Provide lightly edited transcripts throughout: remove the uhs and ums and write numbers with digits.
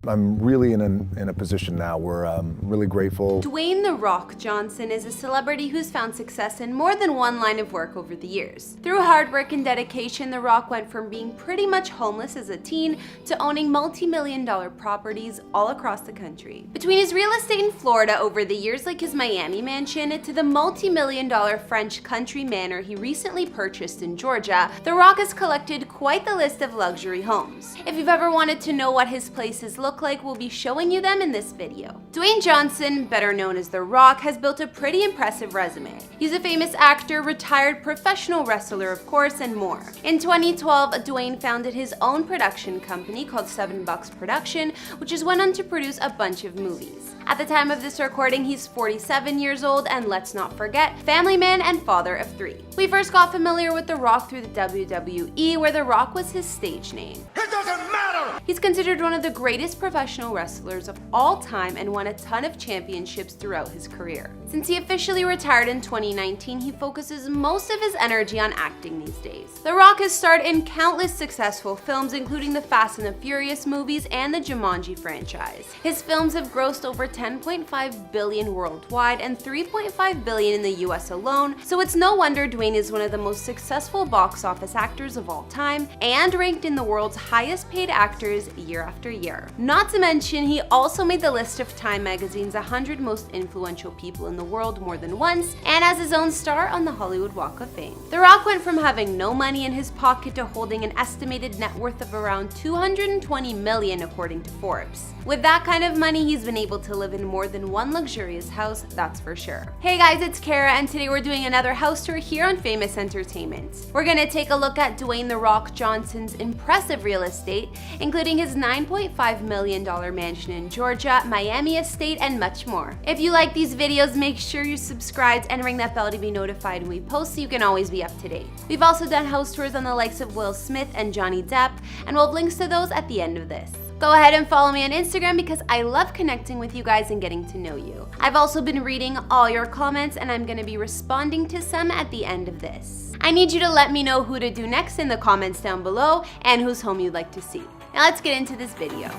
I'm really in a position now where I'm really grateful. Dwayne "The Rock" Johnson is a celebrity who's found success in more than one line of work over the years. Through hard work and dedication, The Rock went from being pretty much homeless as a teen to owning multi-million-dollar properties all across the country. Between his real estate in Florida over the years, like his Miami mansion, to the multi-million-dollar French country manor he recently purchased in Georgia, The Rock has collected quite the list of luxury homes. If you've ever wanted to know what his places look like, we'll be showing you them in this video. Dwayne Johnson, better known as The Rock, has built a pretty impressive resume. He's a famous actor, retired professional wrestler of course, and more. In 2012, Dwayne founded his own production company called $7 Production, which has went on to produce a bunch of movies. At the time of this recording, he's 47 years old, and let's not forget, family man and father of 3. We first got familiar with The Rock through the WWE, where The Rock was his stage name. It doesn't matter! He's considered one of the greatest professional wrestlers of all time and won a ton of championships throughout his career. Since he officially retired in 2019, he focuses most of his energy on acting these days. The Rock has starred in countless successful films, including the Fast and the Furious movies and the Jumanji franchise. His films have grossed over $10.5 billion worldwide and $3.5 billion in the US alone, so it's no wonder Dwayne is one of the most successful box office actors of all time and ranked in the world's highest paid actors year after year. Not to mention, he also made the list of Time magazine's 100 most influential people in the world more than once, and has his own star on the Hollywood Walk of Fame. The Rock went from having no money in his pocket to holding an estimated net worth of around $220 million according to Forbes. With that kind of money, he's been able to live in more than one luxurious house, that's for sure. Hey guys, it's Kara, and today we're doing another house tour here on Famous Entertainment. We're gonna take a look at Dwayne "The Rock" Johnson's impressive real estate, including his $9.5 million mansion in Georgia, Miami estate, and much more. If you like these videos, make sure you're subscribed and ring that bell to be notified when we post so you can always be up to date. We've also done house tours on the likes of Will Smith and Johnny Depp, and we'll have links to those at the end of this. Go ahead and follow me on Instagram because I love connecting with you guys and getting to know you. I've also been reading all your comments, and I'm gonna be responding to some at the end of this. I need you to let me know who to do next in the comments down below and whose home you'd like to see. Now let's get into this video.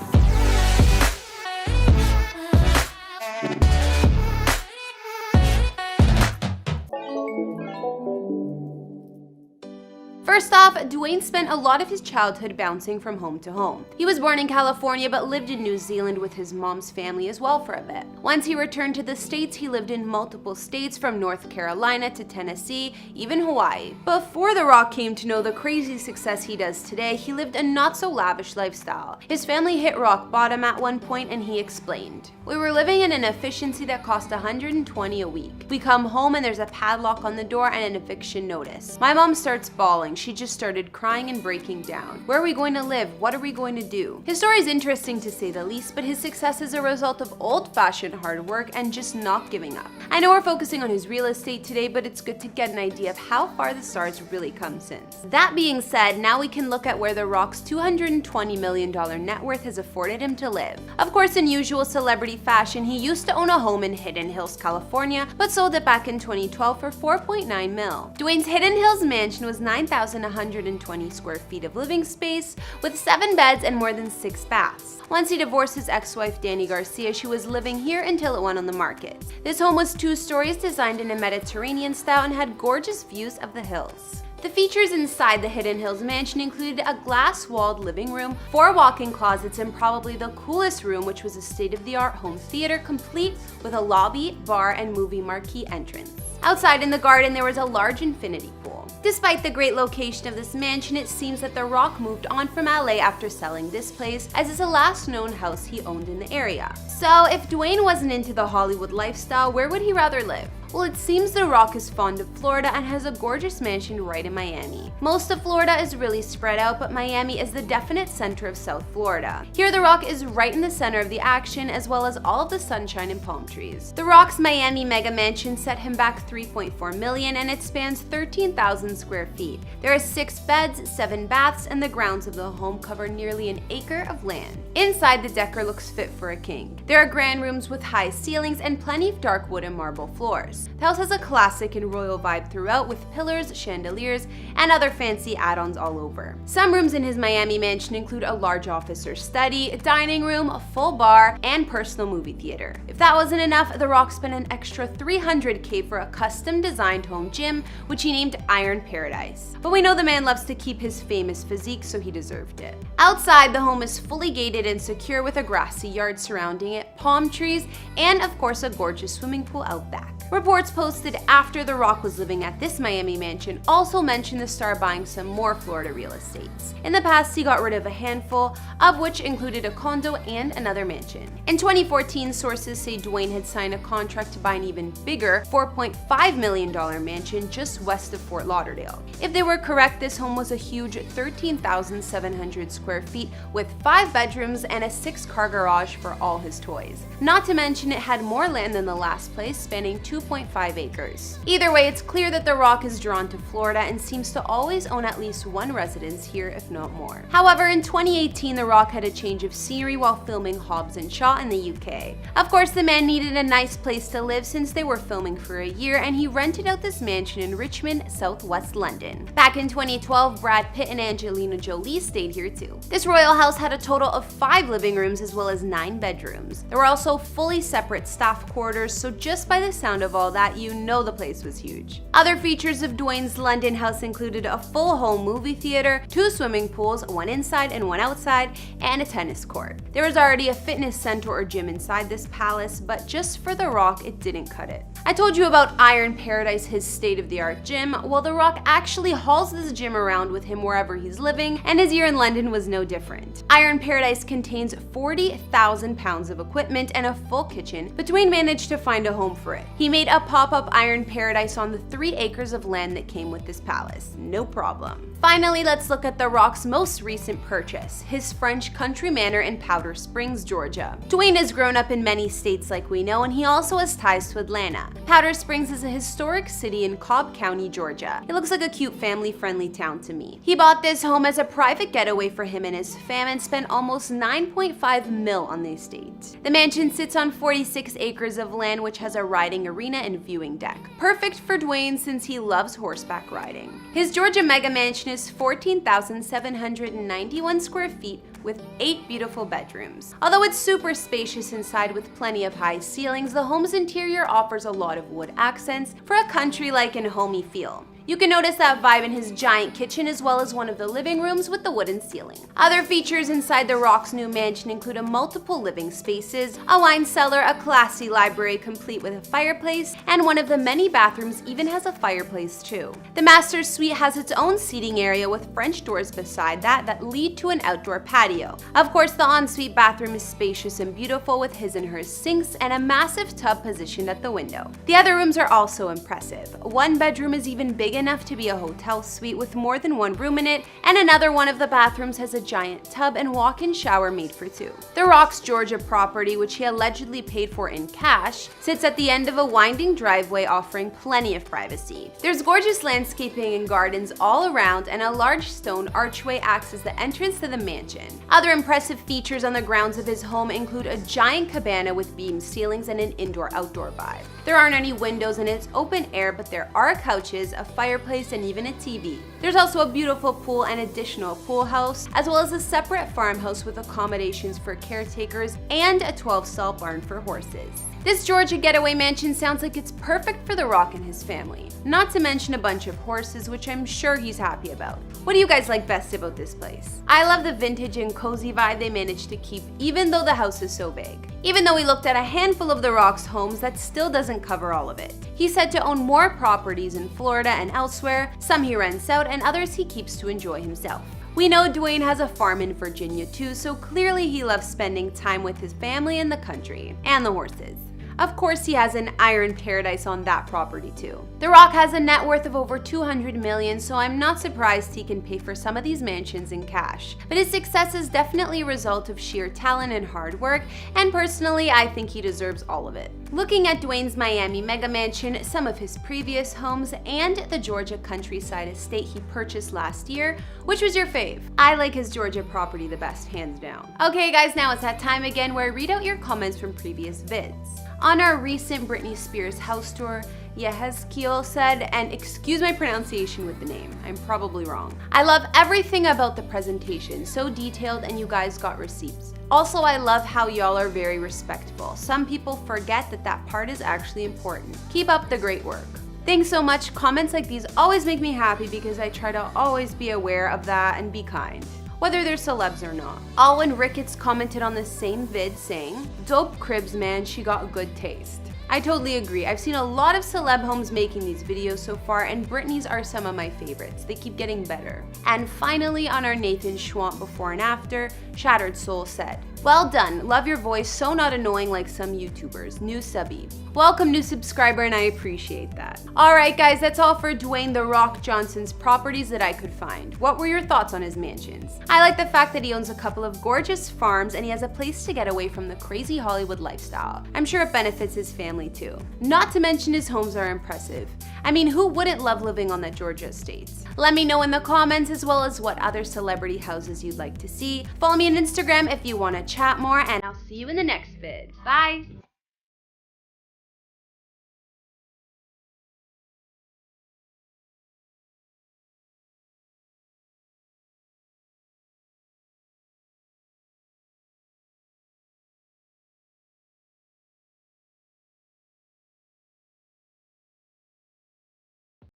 First off, Dwayne spent a lot of his childhood bouncing from home to home. He was born in California but lived in New Zealand with his mom's family as well for a bit. Once he returned to the States, he lived in multiple states from North Carolina to Tennessee, even Hawaii. Before The Rock came to know the crazy success he does today, he lived a not so lavish lifestyle. His family hit rock bottom at one point, and he explained, "We were living in an efficiency that cost $120 a week. We come home and there's a padlock on the door and an eviction notice. My mom starts bawling. She just started crying and breaking down. Where are we going to live? What are we going to do?" His story is interesting to say the least, but his success is a result of old-fashioned hard work and just not giving up. I know we're focusing on his real estate today, but it's good to get an idea of how far the stars really come since. That being said, now we can look at where The Rock's $220 million net worth has afforded him to live. Of course, in usual celebrity fashion, he used to own a home in Hidden Hills, California, but sold it back in 2012 for $4.9 mil. Dwayne's Hidden Hills mansion was 9,120 square feet of living space, with 7 beds and more than 6 baths. Once he divorced his ex-wife Dani Garcia, she was living here until it went on the market. This home was 2 stories, designed in a Mediterranean style, and had gorgeous views of the hills. The features inside the Hidden Hills mansion included a glass-walled living room, 4 walk-in closets, and probably the coolest room, which was a state-of-the-art home theater complete with a lobby, bar, and movie marquee entrance. Outside in the garden, there was a large infinity pool. Despite the great location of this mansion, it seems that The Rock moved on from LA after selling this place, as it's the last known house he owned in the area. So if Dwayne wasn't into the Hollywood lifestyle, where would he rather live? Well, it seems The Rock is fond of Florida and has a gorgeous mansion right in Miami. Most of Florida is really spread out, but Miami is the definite center of South Florida. Here, The Rock is right in the center of the action, as well as all of the sunshine and palm trees. The Rock's Miami mega mansion set him back $3.4 million, and it spans 13,000 square feet. There are 6 beds, 7 baths, and the grounds of the home cover nearly an acre of land. Inside, the decor looks fit for a king. There are grand rooms with high ceilings and plenty of dark wood and marble floors. house. The house has a classic and royal vibe throughout, with pillars, chandeliers, and other fancy add-ons all over. Some rooms in his Miami mansion include a large office or study, a dining room, a full bar, and personal movie theater. If that wasn't enough, The Rock spent an extra $300K for a custom-designed home gym, which he named Iron Paradise. But we know the man loves to keep his famous physique, so he deserved it. Outside, the home is fully gated and secure with a grassy yard surrounding it, palm trees, and of course a gorgeous swimming pool out back. Reports posted after The Rock was living at this Miami mansion also mentioned the star buying some more Florida real estates. In the past, he got rid of a handful, of which included a condo and another mansion. In 2014, sources say Dwayne had signed a contract to buy an even bigger $4.5 million mansion just west of Fort Lauderdale. If they were correct, this home was a huge 13,700 square feet with 5 bedrooms and a 6-car garage for all his toys. Not to mention it had more land than the last place, spanning 2.5 acres. Either way, it's clear that The Rock is drawn to Florida and seems to always own at least one residence here, if not more. However, in 2018, The Rock had a change of scenery while filming Hobbs & Shaw in the UK. Of course, the man needed a nice place to live since they were filming for a year, and he rented out this mansion in Richmond, southwest London. Back in 2012, Brad Pitt and Angelina Jolie stayed here too. This royal house had a total of 5 living rooms as well as 9 bedrooms. There were also fully separate staff quarters, so just by the sound of all that, you know the place was huge. Other features of Dwayne's London house included a full home movie theater, 2 swimming pools, one inside and one outside, and a tennis court. There was already a fitness center or gym inside this palace, but just for The Rock, it didn't cut it. I told you about Iron Paradise, his state-of-the-art gym. Well, The Rock actually hauls this gym around with him wherever he's living, and his year in London was no different. Iron Paradise contains 40,000 pounds of equipment and a full kitchen, but Dwayne managed to find a home for it. He made a pop-up Iron Paradise on the 3 acres of land that came with this palace. No problem. Finally, let's look at The Rock's most recent purchase, his French country manor in Powder Springs, Georgia. Dwayne has grown up in many states like we know, and he also has ties to Atlanta. Powder Springs is a historic city in Cobb County, Georgia. It looks like a cute family-friendly town to me. He bought this home as a private getaway for him and his fam and spent almost $9.5 million on the estate. The mansion sits on 46 acres of land, which has a riding arena and viewing deck. Perfect for Dwayne since he loves horseback riding. His Georgia mega mansion is 14,791 square feet with 8 beautiful bedrooms. Although it's super spacious inside with plenty of high ceilings, the home's interior offers a lot of wood accents for a country-like and homey feel. You can notice that vibe in his giant kitchen as well as one of the living rooms with the wooden ceiling. Other features inside The Rock's new mansion include a multiple living spaces, a wine cellar, a classy library complete with a fireplace, and one of the many bathrooms even has a fireplace too. The master suite has its own seating area with French doors beside that lead to an outdoor patio. Of course, the ensuite bathroom is spacious and beautiful with his and her sinks and a massive tub positioned at the window. The other rooms are also impressive. One bedroom is even big enough to be a hotel suite with more than one room in it, and another one of the bathrooms has a giant tub and walk-in shower made for 2. The Rock's Georgia property, which he allegedly paid for in cash, sits at the end of a winding driveway offering plenty of privacy. There's gorgeous landscaping and gardens all around, and a large stone archway acts as the entrance to the mansion. Other impressive features on the grounds of his home include a giant cabana with beam ceilings and an indoor-outdoor vibe. There aren't any windows and it's open air, but there are couches, a fireplace, and even a TV. There's also a beautiful pool and additional pool house, as well as a separate farmhouse with accommodations for caretakers and a 12-stall barn for horses. This Georgia getaway mansion sounds like it's perfect for The Rock and his family. Not to mention a bunch of horses, which I'm sure he's happy about. What do you guys like best about this place? I love the vintage and cozy vibe they managed to keep even though the house is so big. Even though we looked at a handful of The Rock's homes, that still doesn't cover all of it. He's said to own more properties in Florida and elsewhere, some he rents out and others he keeps to enjoy himself. We know Dwayne has a farm in Virginia too, so clearly he loves spending time with his family in the country, and the horses. Of course, he has an Iron Paradise on that property too. The Rock has a net worth of over $200 million, so I'm not surprised he can pay for some of these mansions in cash. But his success is definitely a result of sheer talent and hard work, and personally, I think he deserves all of it. Looking at Dwayne's Miami mega mansion, some of his previous homes, and the Georgia countryside estate he purchased last year, which was your fave? I like his Georgia property the best, hands down. Okay guys, now it's that time again where I read out your comments from previous vids. On our recent Britney Spears house tour, Yehezkiel said, and excuse my pronunciation with the name, I'm probably wrong. I love everything about the presentation, so detailed, and you guys got receipts. Also, I love how y'all are very respectful. Some people forget that that part is actually important. Keep up the great work. Thanks so much. Comments like these always make me happy because I try to always be aware of that and be kind, whether they're celebs or not. Alwyn Ricketts commented on the same vid saying, "Dope cribs, man, she got good taste." I totally agree. I've seen a lot of celeb homes making these videos so far, and Britney's are some of my favorites. They keep getting better. And finally, on our Nathan Schwant before and after, Shattered Soul said, "Well done. Love your voice, so not annoying like some YouTubers. New subby." Welcome, new subscriber, and I appreciate that. Alright guys, that's all for Dwayne The Rock Johnson's properties that I could find. What were your thoughts on his mansions? I like the fact that he owns a couple of gorgeous farms and he has a place to get away from the crazy Hollywood lifestyle. I'm sure it benefits his family too. Not to mention his homes are impressive. I mean, who wouldn't love living on the Georgia estates? Let me know in the comments as well as what other celebrity houses you'd like to see. Follow me on Instagram if you want to chat more, and I'll see you in the next vid. Bye!